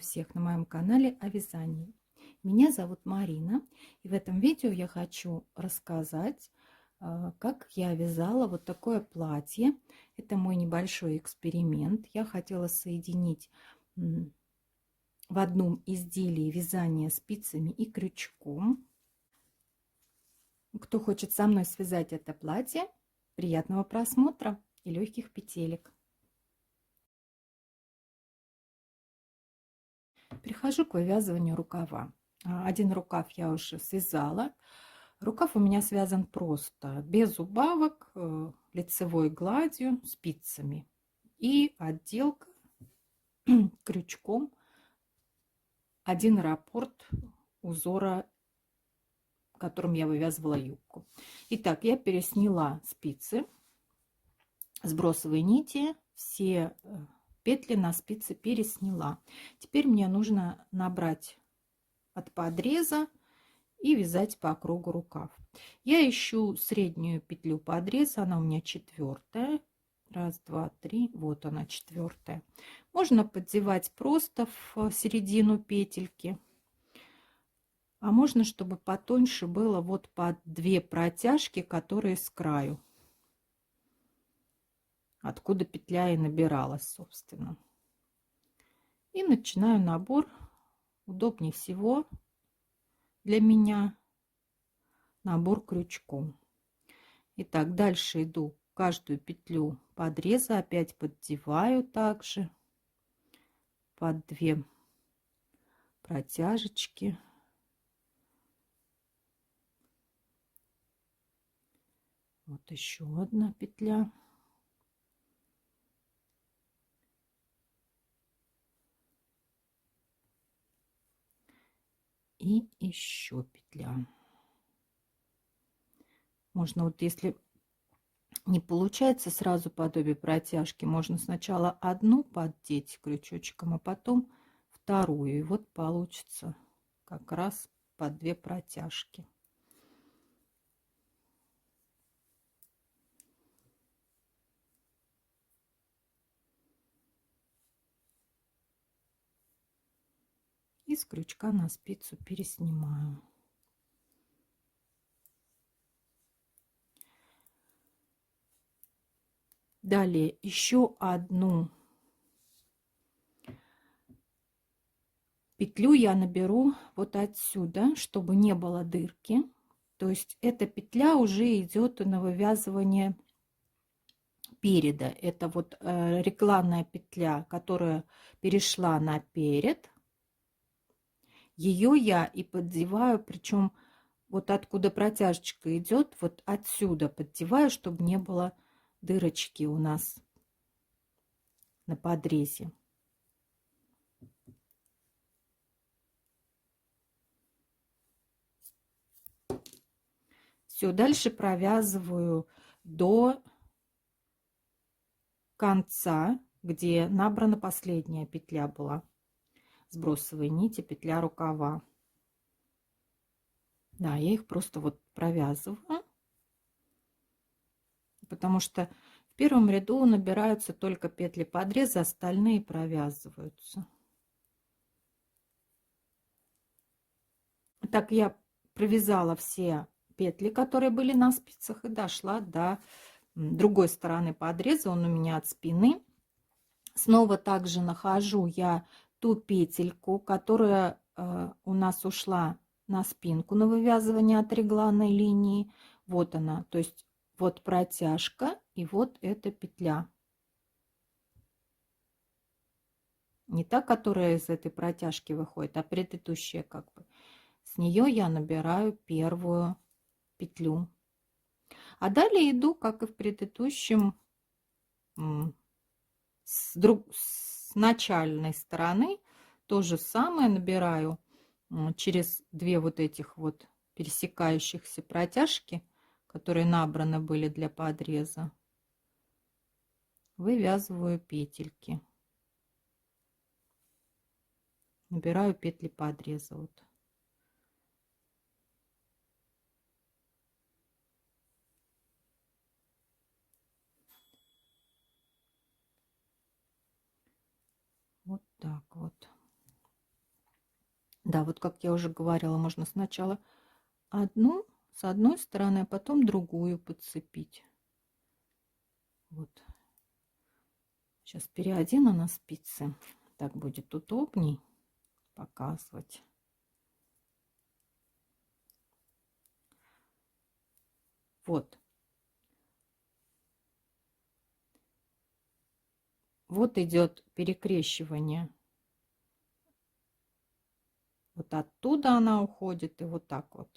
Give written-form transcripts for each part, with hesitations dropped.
всех на моем канале о вязании. Меня зовут Марина, и в этом видео я хочу рассказать, как я вязала вот такое платье. Это мой небольшой эксперимент. Я хотела соединить в одном изделии вязание спицами и крючком. Кто хочет со мной связать это платье, приятного просмотра и легких петелек. Перехожу к вывязыванию рукава. Один рукав я уже связала. Рукав у меня связан просто, без убавок, лицевой гладью, спицами. И отделка крючком, один раппорт узора, которым я вывязывала юбку. Итак, я пересняла спицы, сбросовые нити, все петли на спицы пересняла. Теперь мне нужно набрать от подреза и вязать по кругу рукав. Я ищу среднюю петлю подреза, она у меня 4-я. Раз, два, три, вот она 4-я. Можно поддевать просто в середину петельки, а можно, чтобы потоньше было, вот под 2 протяжки, которые с краю, откуда петля и набиралась, собственно. И начинаю набор. Удобнее всего для меня набор крючком. Итак, дальше иду каждую петлю подреза, опять поддеваю также под 2 протяжечки. Вот еще одна петля. И еще петля. Можно, вот если не получается сразу подобие протяжки, можно сначала одну поддеть крючочком, а потом вторую. И вот получится как раз по 2 протяжки. И с крючка на спицу переснимаю. Далее еще одну петлю я наберу вот отсюда, чтобы не было дырки. То есть эта петля уже идет на вывязывание переда. Это вот регланная петля, которая перешла на перед. Ее я и поддеваю, причем вот откуда протяжечка идет, вот отсюда поддеваю, чтобы не было дырочки у нас на подрезе. Все, дальше провязываю до конца, где набрана последняя петля была. Сбросовые нити, петля рукава. Да, я их просто вот провязываю, потому что в первом ряду набираются только петли подреза, остальные провязываются. Так, я провязала все петли, которые были на спицах, и дошла до другой стороны подреза. Он у меня от спины. Снова также нахожу я ту петельку, которая у нас ушла на спинку на вывязывание от регланной линии. Вот она, то есть вот протяжка и вот эта петля. Не та, которая из этой протяжки выходит, а предыдущая как бы. С нее я набираю первую петлю. А далее иду, как и в предыдущем, с начальной стороны то же самое набираю через 2 вот этих вот пересекающихся протяжки, которые набраны были для подреза, вывязываю петельки, набираю петли подреза. Вот. Вот так вот. Да, вот как я уже говорила, можно сначала одну с одной стороны, а потом другую подцепить. Вот. Сейчас переодену на спицы. Так будет удобней показывать. Вот. Вот идет перекрещивание. Вот оттуда она уходит и вот так вот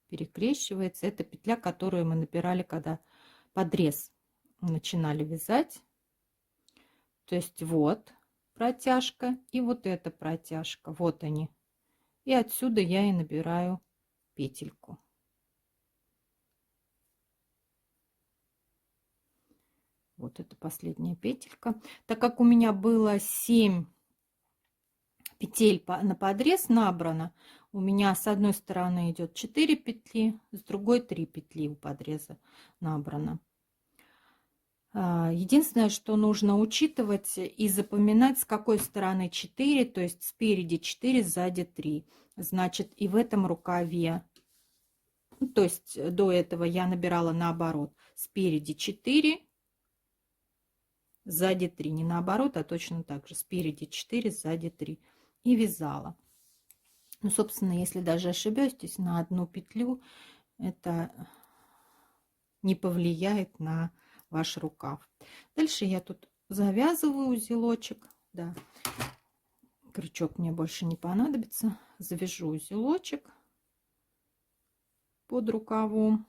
перекрещивается. Это петля, которую мы набирали, когда подрез начинали вязать. То есть вот протяжка и вот эта протяжка. Вот они. И отсюда я и набираю петельку. Вот это последняя петелька. Так как у меня было 7 петель на подрез набрано, у меня с одной стороны идет 4 петли, с другой 3 петли у подреза набрано. Единственное, что нужно учитывать и запоминать, с какой стороны 4, то есть спереди 4, сзади 3. Значит, и в этом рукаве, то есть до этого я набирала наоборот, спереди 4, сзади 3, не наоборот, а точно так же, спереди 4, сзади 3, и вязала. Ну, собственно, если даже ошибетесь на одну петлю, это не повлияет на ваш рукав. Дальше я тут завязываю узелочек, да, крючок мне больше не понадобится, завяжу узелочек под рукавом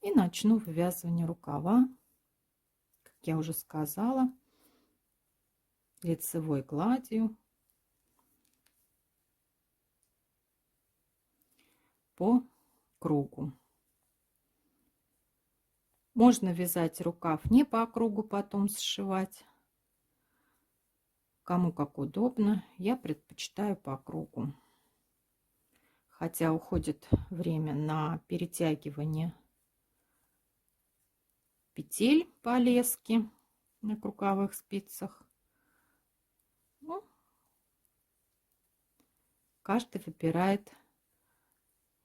и начну вывязывание рукава, как я уже сказала, лицевой гладью по кругу. Можно вязать рукав не по кругу, потом сшивать. Кому как удобно. Я предпочитаю по кругу. Хотя уходит время на перетягивание петель по леске на круговых спицах. Ну, каждый выбирает,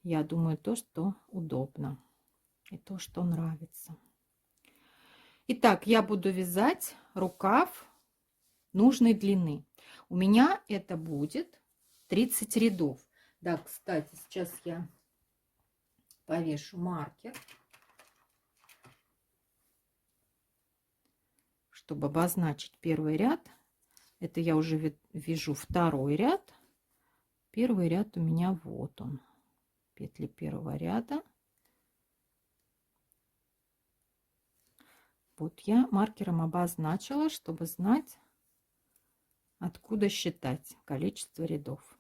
я думаю, то, что удобно и то, что нравится. Итак, я буду вязать рукав нужной длины. У меня это будет 30 рядов. Да, кстати, сейчас я повешу маркер, чтобы обозначить первый ряд. Это я уже вяжу второй ряд. Первый ряд у меня вот он. Петли первого ряда. Вот я маркером обозначила, чтобы знать, откуда считать количество рядов.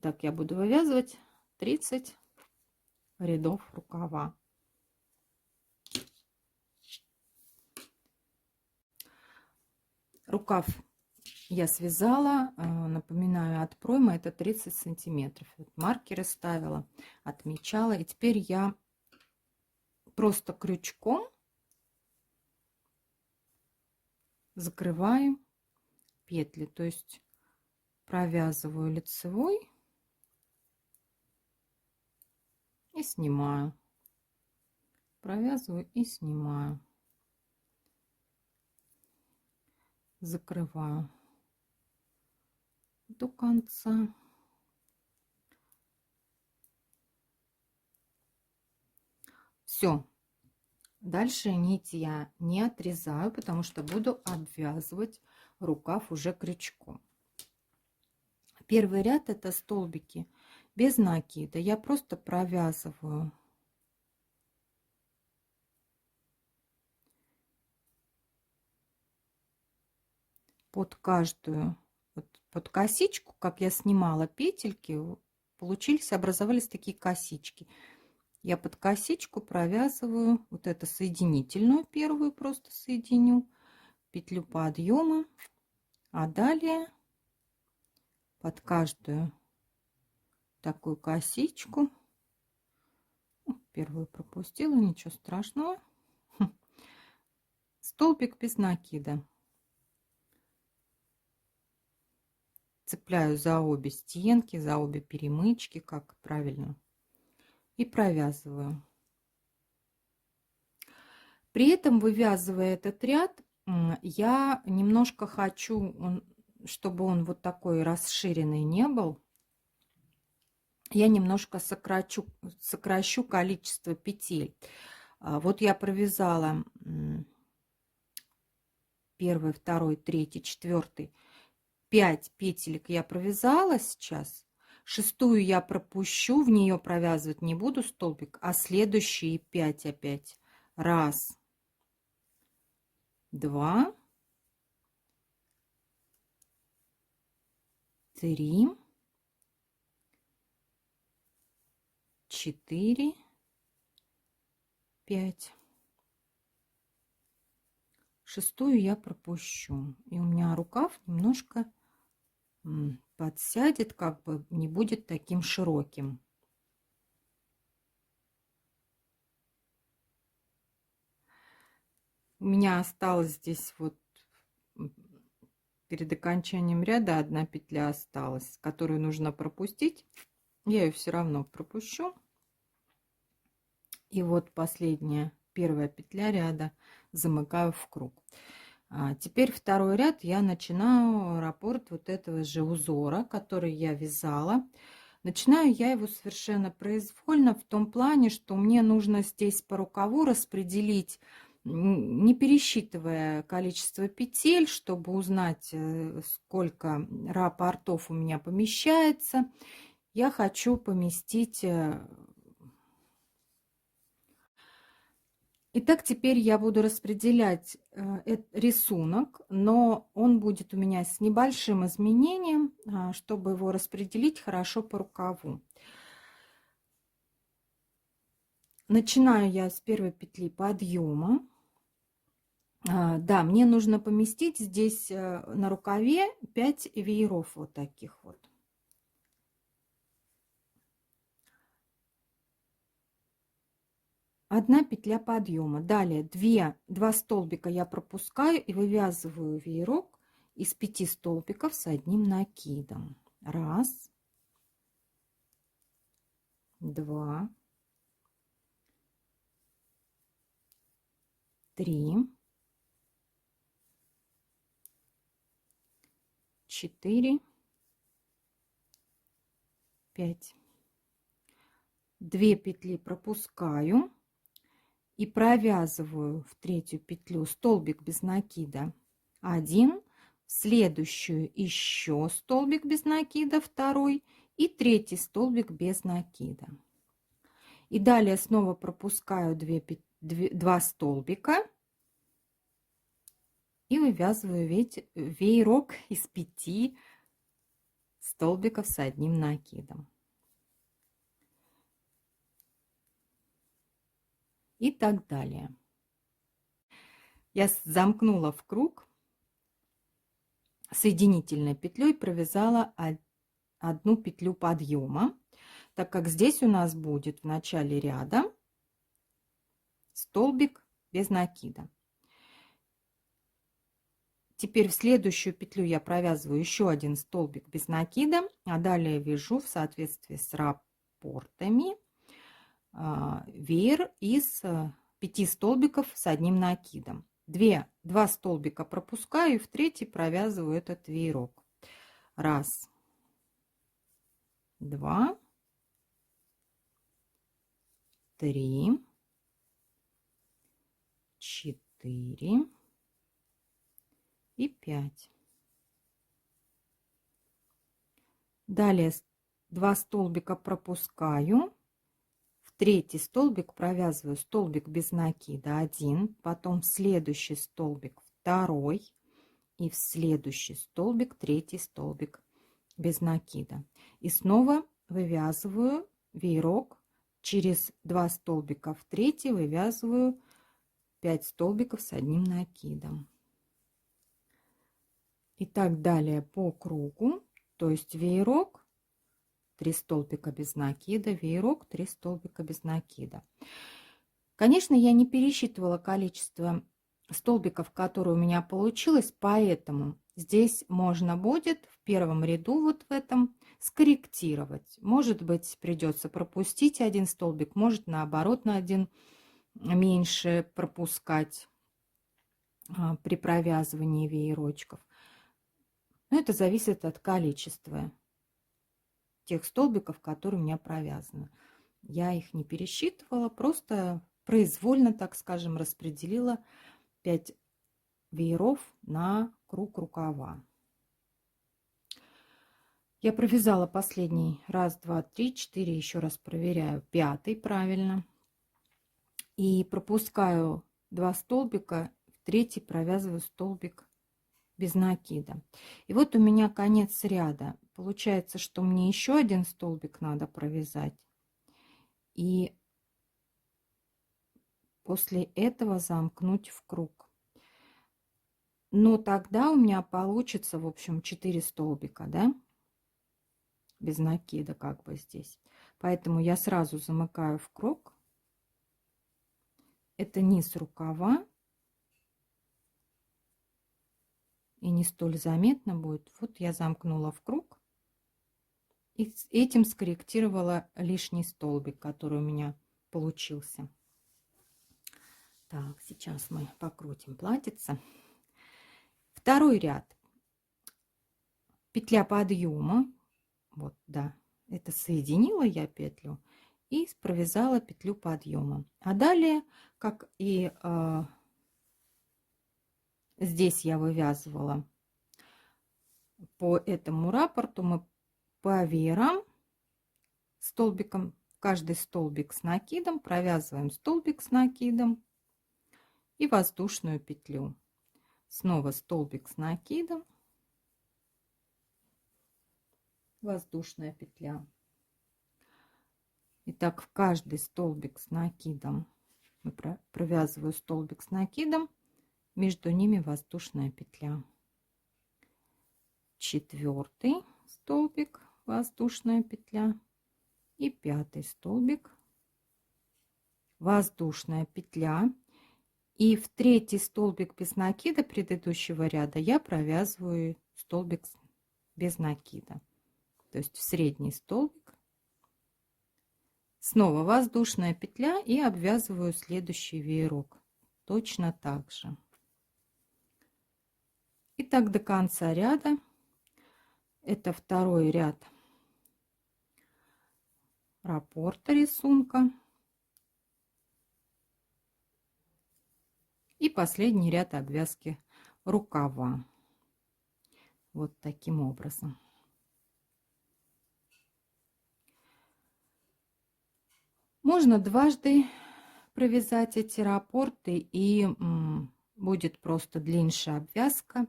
Так я буду вывязывать 30 рядов рукава. Рукав я связала, напоминаю, от проймы это 30 сантиметров. Маркеры ставила, отмечала. И теперь я просто крючком закрываю петли, то есть провязываю лицевой и снимаю, провязываю и снимаю, закрываю до конца. Все, дальше нить я не отрезаю, потому что буду обвязывать рукав уже крючком. Первый ряд это столбики без накида. Я просто провязываю под каждую, вот, под косичку, как я снимала петельки, получились, образовались такие косички. Я под косичку провязываю вот это соединительную, первую просто соединю, петлю подъема, а далее под каждую такую косичку, первую пропустила, ничего страшного, столбик без накида. цепляю за обе стенки, за обе перемычки, как правильно, и провязываю. При этом, вывязывая этот ряд, я немножко хочу, чтобы он вот такой расширенный не был. Я немножко сокращу количество петель. Вот я провязала 1, 2, 3, 4, 5 петелек я провязала сейчас. 6-ю я пропущу, в нее провязывать не буду столбик, а следующие 5 опять. 1, 2, 3, 4, 5. 6-ю я пропущу. И у меня рукав немножко подсядет, как бы не будет таким широким. У меня осталось здесь вот перед окончанием ряда 1 петля осталась, которую нужно пропустить. Я ее все равно пропущу. И вот последняя, 1 петля ряда замыкаю в круг. Теперь 2-й ряд я начинаю раппорт вот этого же узора, который я вязала. Начинаю я его совершенно произвольно, в том плане, что мне нужно здесь по рукаву распределить, не пересчитывая количество петель, чтобы узнать, сколько раппортов у меня помещается. Я хочу поместить. Итак, теперь я буду распределять рисунок, но он будет у меня с небольшим изменением, чтобы его распределить хорошо по рукаву. Начинаю я с 1 петли подъема. Да, мне нужно поместить здесь на рукаве 5 вееров вот таких вот. Одна петля подъема. Далее 2 столбика я пропускаю и вывязываю веерок из 5 столбиков с одним накидом. 1, 2, 3, 4, 5. 2 петли пропускаю и провязываю в 3-ю петлю столбик без накида 1, в следующую еще столбик без накида 2 и 3-й столбик без накида. И далее снова пропускаю 2 столбика и вывязываю веерок из 5 столбиков с одним накидом. И так далее. Я замкнула в круг, соединительной петлей провязала 1 петлю подъема, так как здесь у нас будет в начале ряда столбик без накида. Теперь в следующую петлю я провязываю еще 1 столбик без накида, а далее вяжу в соответствии с раппортами веер из 5 столбиков с одним накидом. 2 столбика пропускаю и в 3-й провязываю этот веерок. 1, 2, 3, 4 и 5. Далее 2 столбика пропускаю. В 3-й столбик провязываю столбик без накида 1, потом в следующий столбик 2 и в следующий столбик 3-й столбик без накида. И снова вывязываю веерок, через 2 столбика в 3-й вывязываю 5 столбиков с одним накидом. И так далее по кругу, то есть веерок, 3 столбика без накида, веерок, 3 столбика без накида. Конечно, я не пересчитывала количество столбиков, которые у меня получилось, поэтому здесь можно будет в первом ряду вот в этом скорректировать. Может быть, придется пропустить один столбик, может наоборот на один меньше пропускать при провязывании веерочков. Но это зависит от количества тех столбиков, которые у меня провязаны. Я их не пересчитывала, просто произвольно, так скажем, распределила 5 вееров на круг рукава. Я провязала последний раз, два, три, четыре, еще раз проверяю, пятый правильно. И пропускаю 2 столбика, в третий провязываю столбик без накида. И вот у меня конец ряда. Получается, что мне еще один столбик надо провязать. И после этого замкнуть в круг. Но тогда у меня получится, в общем, 4 столбика, да? Без накида как бы здесь. Поэтому я сразу замыкаю в круг. Это низ рукава. И не столь заметно будет. Вот я замкнула в круг. И этим скорректировала лишний столбик, который у меня получился. Так, сейчас мы покрутим платьице. Второй ряд. Петля подъема. Вот, да, это соединила я петлю и провязала петлю подъема. А далее, как и здесь я вывязывала по этому раппорту, мы по веерам столбиком, каждый столбик с накидом, провязываем столбик с накидом и воздушную петлю. Снова столбик с накидом, воздушная петля. Итак, в каждый столбик с накидом провязываю столбик с накидом, между ними воздушная петля. Четвертый столбик, воздушная петля, и пятый столбик, воздушная петля. И в третий столбик без накида предыдущего ряда я провязываю столбик без накида, то есть в средний столбик. Снова воздушная петля и обвязываю следующий веерок точно так же. И так до конца ряда. Это второй ряд раппорта рисунка и последний ряд обвязки рукава. Вот таким образом. Можно дважды провязать эти раппорты, и будет просто длиннее обвязка.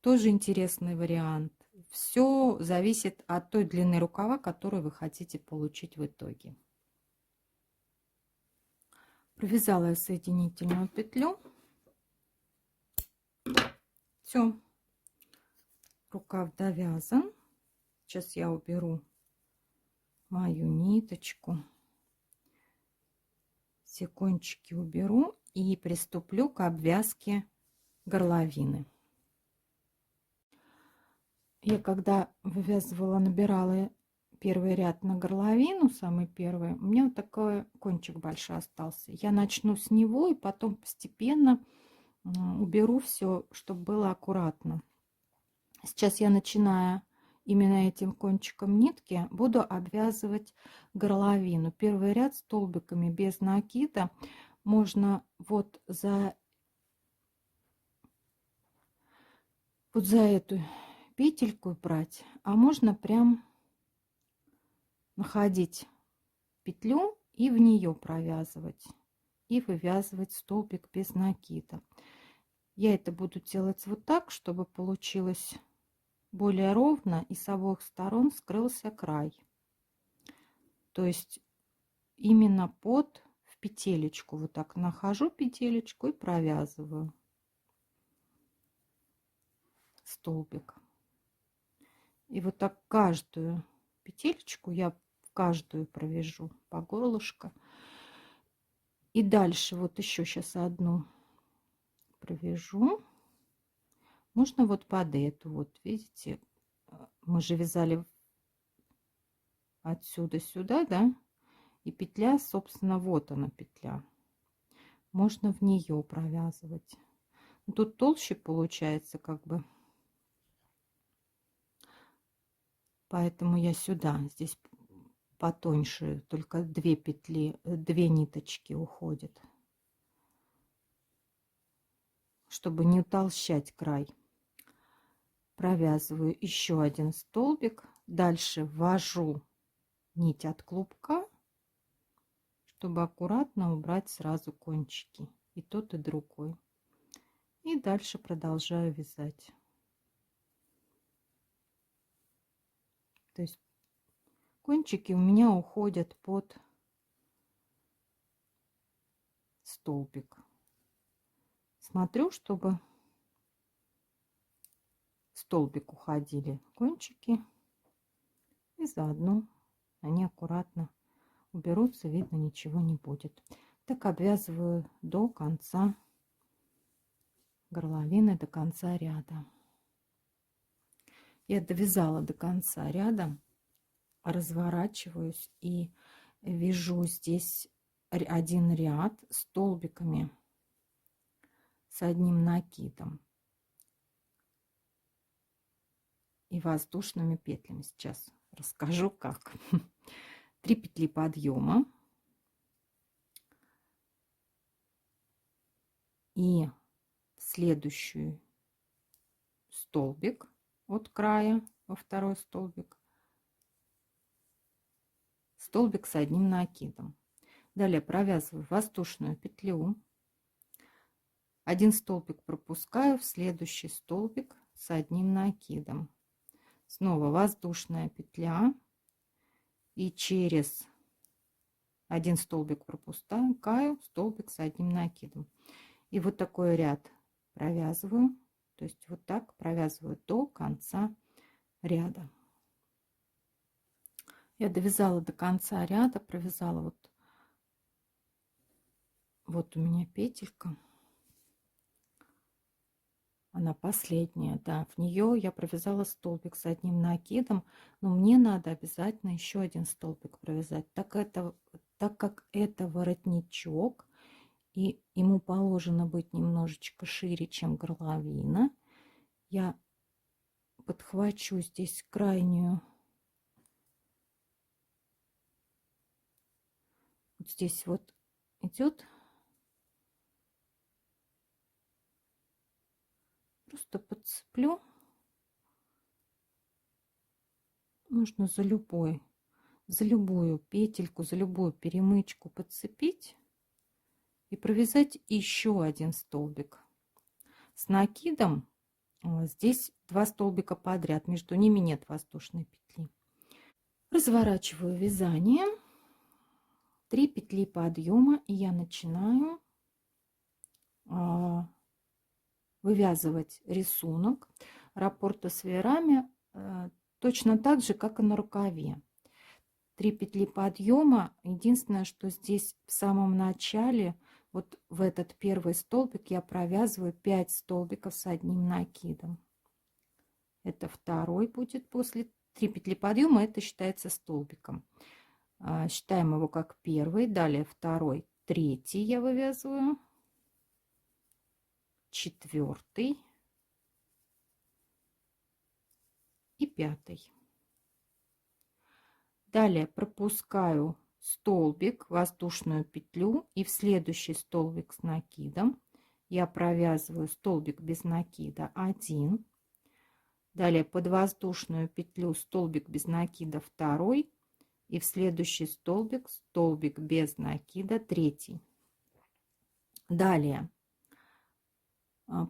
Тоже интересный вариант. Все зависит от той длины рукава, которую вы хотите получить в итоге. Провязала я соединительную петлю. Все, рукав довязан. Сейчас я уберу мою ниточку. Все кончики уберу и приступлю к обвязке горловины. Я когда вывязывала, набирала первый ряд на горловину, самый первый, у меня вот такой кончик большой остался. Я начну с него и потом постепенно уберу все, чтобы было аккуратно. Сейчас я начинаю именно этим кончиком нитки, буду обвязывать горловину. Первый ряд столбиками без накида можно вот за эту петельку брать, а можно прям находить петлю и в нее провязывать и вывязывать столбик без накида. Я это буду делать вот так, чтобы получилось более ровно и с обоих сторон скрылся край. То есть именно под в петелечку вот так нахожу петелечку и провязываю столбик. И вот так каждую петелечку я в каждую провяжу по горлышку. И дальше вот еще сейчас одну провяжу. Можно вот под эту, вот видите, мы же вязали отсюда сюда, да, и петля, собственно, вот она петля. Можно в нее провязывать. Тут толще получается как бы, поэтому я сюда, здесь потоньше, только 2 петли, 2 ниточки уходит, чтобы не утолщать край. Провязываю еще один столбик, дальше ввожу нить от клубка, чтобы аккуратно убрать сразу кончики, и тот, и другой. И дальше продолжаю вязать. То есть кончики у меня уходят под столбик. Смотрю, чтобы в столбик уходили кончики, и заодно они аккуратно уберутся, видно, ничего не будет. Так обвязываю до конца горловины, до конца ряда. Я довязала до конца ряда, разворачиваюсь и вяжу здесь один ряд столбиками с одним накидом и воздушными петлями. Сейчас расскажу как. 3 петли подъема и в следующий столбик от края во второй столбик с одним накидом. Далее провязываю воздушную петлю, один столбик пропускаю в следующий столбик с одним накидом, снова воздушная петля и через один столбик пропускаю, столбик с одним накидом. И вот такой ряд провязываю, то есть вот так провязываю до конца ряда. Я довязала до конца ряда, провязала вот у меня петелька, она последняя, да, в нее я провязала столбик с одним накидом, но мне надо обязательно еще один столбик провязать, так как это воротничок, и ему положено быть немножечко шире, чем горловина. Я подхвачу здесь крайнюю, вот здесь вот идет, просто подцеплю, можно за любую петельку, за любую перемычку подцепить и провязать еще один столбик с накидом. Здесь 2 столбика подряд, между ними нет воздушной петли. Разворачиваю вязание, 3 петли подъема, и я начинаю вывязывать рисунок раппорта с веерами точно так же, как и на рукаве. 3 петли подъема. Единственное, что здесь в самом начале, вот в этот первый столбик, я провязываю 5 столбиков с одним накидом. Это второй будет после 3 петли подъема, это считается столбиком. Считаем его как первый, далее второй, третий я вывязываю, четвертый и пятый. Далее пропускаю столбик, воздушную петлю, и в следующий столбик с накидом я провязываю столбик без накида 1. Далее под воздушную петлю столбик без накида 2, и в следующий столбик без накида 3. Далее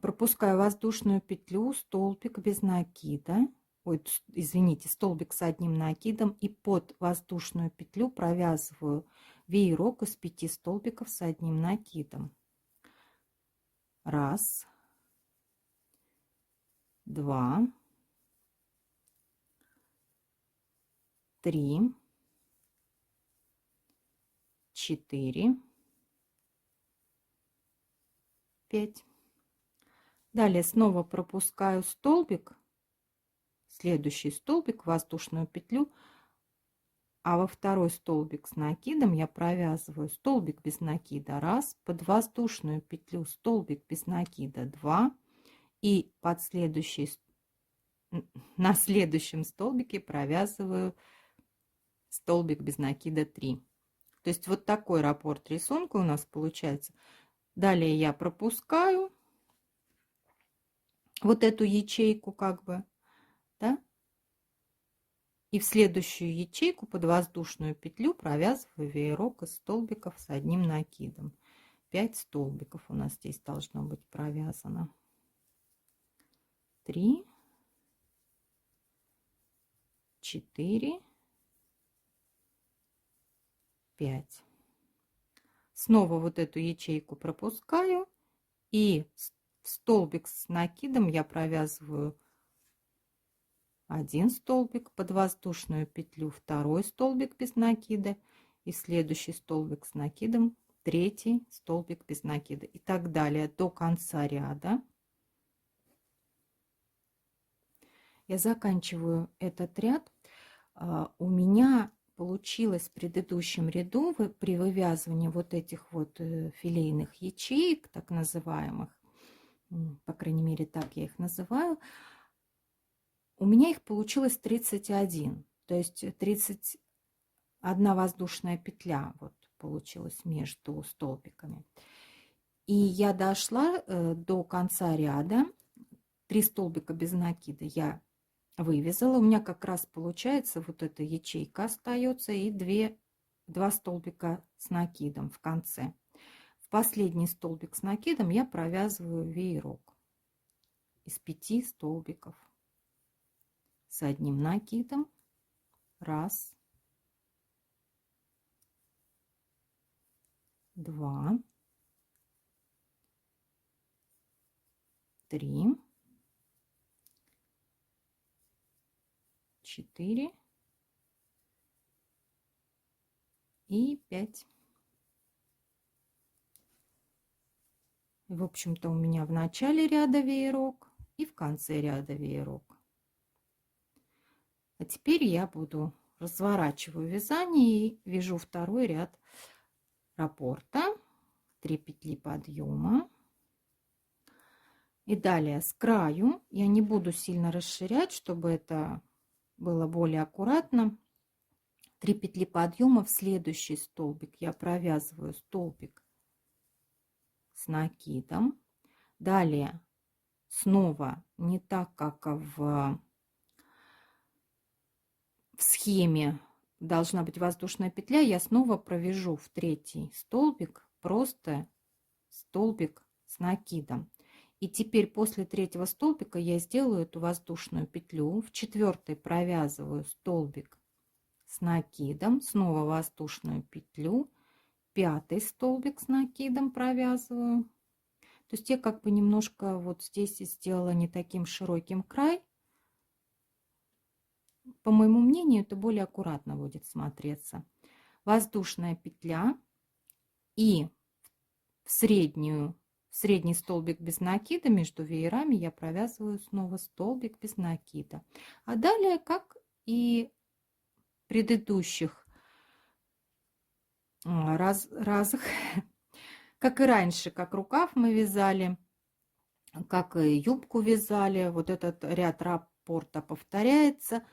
пропускаю воздушную петлю, столбик без накида, извините, столбик с одним накидом, и под воздушную петлю провязываю веерок из 5 столбиков с одним накидом. 1, 2, 3, 4, 5. Далее снова пропускаю столбик, следующий столбик в воздушную петлю, а во второй столбик с накидом я провязываю столбик без накида 1, под воздушную петлю столбик без накида 2 и под следующий, на следующем столбике провязываю столбик без накида 3. То есть вот такой раппорт рисунка у нас получается. Далее я пропускаю вот эту ячейку как бы, да, и в следующую ячейку под воздушную петлю провязываю веерок из столбиков с одним накидом. 5 столбиков у нас здесь должно быть провязано. 3, 4, 5. Снова вот эту ячейку пропускаю, и в столбик с накидом я провязываю 1 столбик, под воздушную петлю 2 столбик без накида, и следующий столбик с накидом 3 столбик без накида, и так далее до конца ряда. Я заканчиваю этот ряд. У меня получилось в предыдущем ряду при вывязывании вот этих вот филейных ячеек, так называемых, по крайней мере так я их называю, у меня их получилось 31, то есть 31 воздушная петля вот получилась между столбиками. И я дошла до конца ряда, 3 столбика без накида я вывязала. У меня как раз получается вот эта ячейка остается и 2 столбика с накидом в конце. В последний столбик с накидом я провязываю веерок из 5 столбиков с одним накидом. 1, 2, 3, 4 и 5. В общем-то, у меня в начале ряда веерок и в конце ряда веерок. А теперь я разворачиваю вязание и вяжу второй ряд раппорта. 3 петли подъема. И далее с краю я не буду сильно расширять, чтобы это было более аккуратно. 3 петли подъема в следующий столбик я провязываю столбик с накидом. Далее снова не так, как в схеме должна быть воздушная петля, я снова провяжу в 3 столбик просто столбик с накидом. И теперь после 3 столбика я сделаю эту воздушную петлю, в 4 провязываю столбик с накидом, снова воздушную петлю, 5 столбик с накидом провязываю. То есть я как бы немножко вот здесь сделала не таким широким край. По моему мнению, это более аккуратно будет смотреться. Воздушная петля и в средний столбик без накида между веерами я провязываю снова столбик без накида. А далее, как и предыдущих разах, как и раньше, как рукав мы вязали, как и юбку вязали, вот этот ряд раппорта повторяется.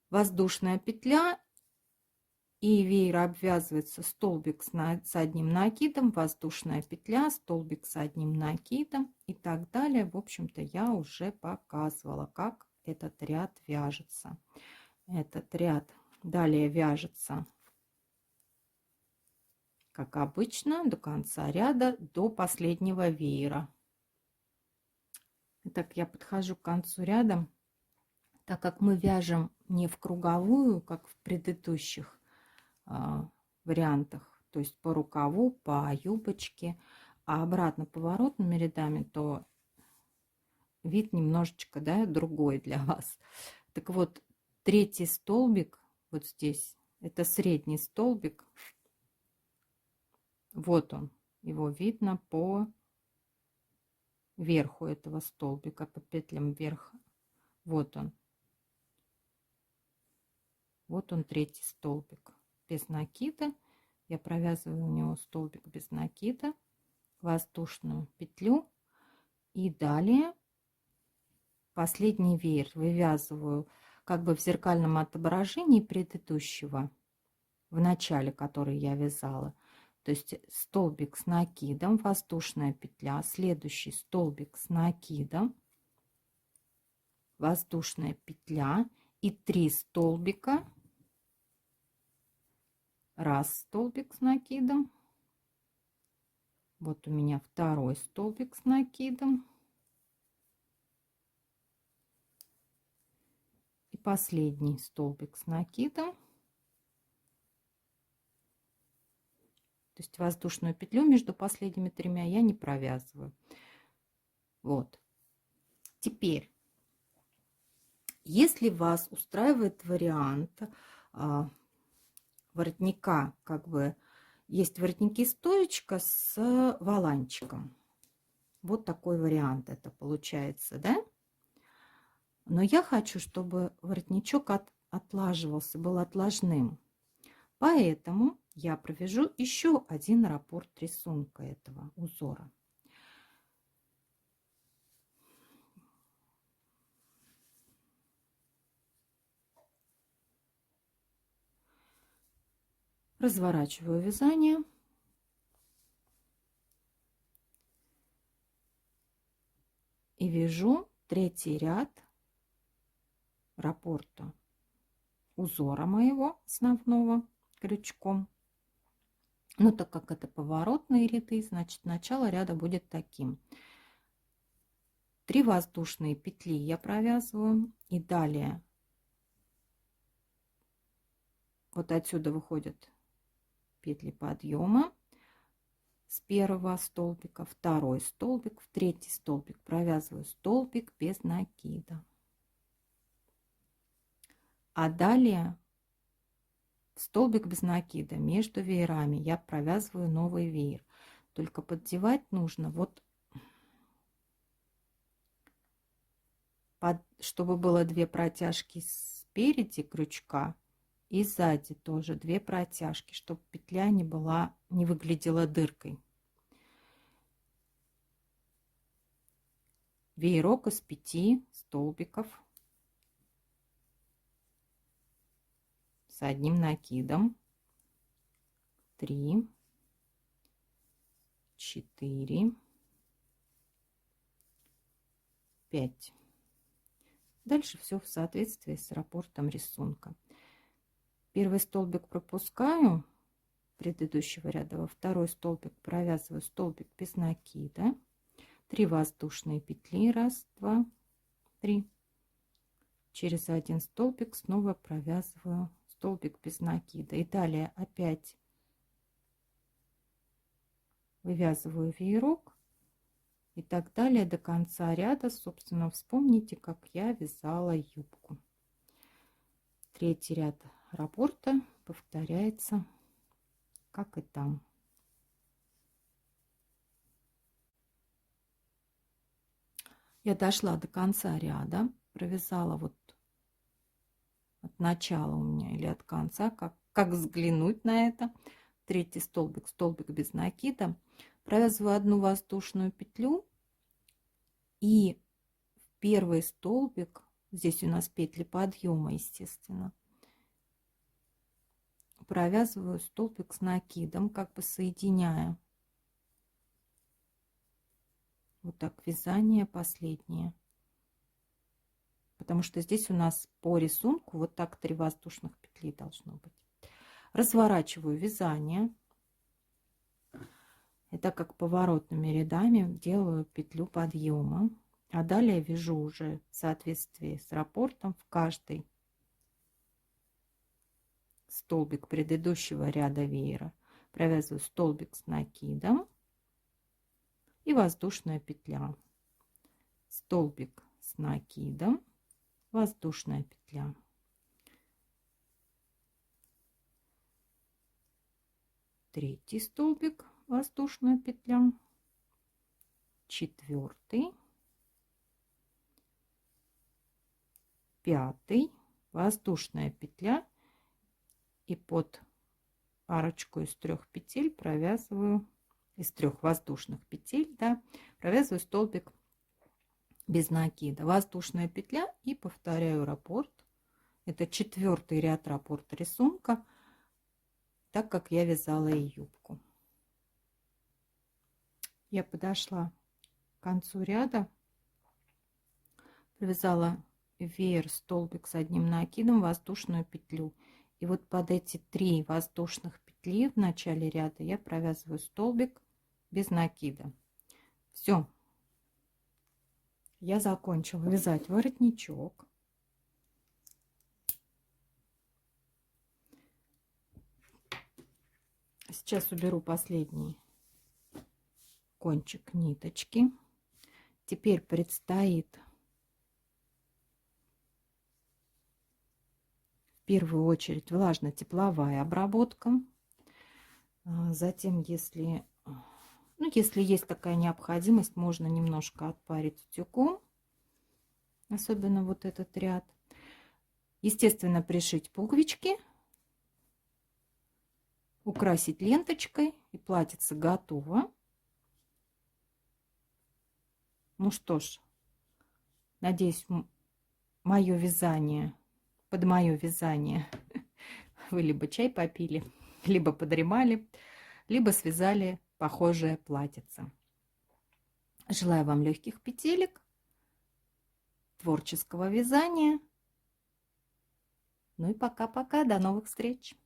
Воздушная петля и веер обвязывается столбик с одним накидом, воздушная петля, столбик с одним накидом и так далее. В общем-то, я уже показывала, как этот ряд вяжется. Этот ряд далее вяжется, как обычно, до конца ряда, до последнего веера. Итак, я подхожу к концу ряда. Так как мы вяжем не в круговую, как в предыдущих вариантах, то есть по рукаву, по юбочке, а обратно поворотными рядами, то вид немножечко, да, другой для вас. Так вот, 3 столбик вот здесь, это средний столбик, вот он, его видно по вверху этого столбика по петлям вверх. Вот он. Вот он, третий столбик без накида. Я провязываю у него столбик без накида, воздушную петлю, и далее последний веер вывязываю как бы в зеркальном отображении предыдущего, в начале, который я вязала. То есть столбик с накидом, воздушная петля, следующий столбик с накидом, воздушная петля и 3 столбика. Раз столбик с накидом. Вот у меня второй столбик с накидом. И последний столбик с накидом. То есть воздушную петлю между последними тремя я не провязываю. Вот. Теперь, если вас устраивает вариант воротника, как бы есть воротники стоечка с воланчиком. Вот такой вариант это получается, да? Но я хочу, чтобы воротничок отлаживался, был отложным. Поэтому я провяжу еще один раппорт рисунка этого узора. Разворачиваю вязание. И вяжу третий ряд раппорта узора моего основного крючком. Но так как это поворотные ряды, значит начало ряда будет таким. 3 воздушные петли я провязываю, и далее вот отсюда выходят петли подъема с первого столбика, второй столбик, в третий столбик провязываю столбик без накида. А далее столбик без накида между веерами я провязываю новый веер. Только поддевать нужно вот чтобы было 2 протяжки спереди крючка и сзади тоже 2 протяжки, чтобы петля не выглядела дыркой. Веерок из 5 столбиков с одним накидом. 3, 4, 5. Дальше все в соответствии с раппортом рисунка. Первый столбик пропускаю предыдущего ряда, во второй столбик провязываю столбик без накида, 3 воздушные петли, 1, 2, 3. Через один столбик снова провязываю столбик без накида, и далее опять вывязываю веерок. И так далее до конца ряда. Собственно, вспомните, как я вязала юбку. Третий ряд раппорта повторяется, как и там. Я дошла до конца ряда, провязала вот от начала у меня или от конца, как взглянуть на это. Третий столбик, столбик без накида. Провязываю одну воздушную петлю и в первый столбик, здесь у нас петли подъема, естественно, провязываю столбик с накидом, как бы соединяя. Вот так вязание последнее. Потому что здесь у нас по рисунку вот так 3 воздушных петли должно быть. Разворачиваю вязание. И так как поворотными рядами делаю петлю подъема. А далее вяжу уже в соответствии с раппортом в каждый столбик предыдущего ряда веера. Провязываю столбик с накидом и воздушная петля. Столбик с накидом, воздушная петля. Третий столбик, воздушная петля. 4, 5, воздушная петля, и под арочку из 3 петель провязываю, из 3 воздушных петель, да, провязываю столбик без накида. Воздушная петля и повторяю раппорт. Это 4-й ряд раппорта рисунка, так как я вязала и юбку. Я подошла к концу ряда, провязала веер, столбик с одним накидом, воздушную петлю. И вот под эти 3 воздушных петли в начале ряда я провязываю столбик без накида. Все, я закончила вязать воротничок. Сейчас уберу последний кончик ниточки. Теперь предстоит в первую очередь влажно-тепловая обработка. Затем, если есть такая необходимость, можно немножко отпарить утюгом, особенно вот этот ряд. Естественно, пришить пуговички, украсить ленточкой, и платьице готово. Ну что ж, надеюсь, под мое вязание вы либо чай попили, либо подремали, либо связали похожее платьице. Желаю вам легких петелек, творческого вязания. Ну и пока-пока, до новых встреч!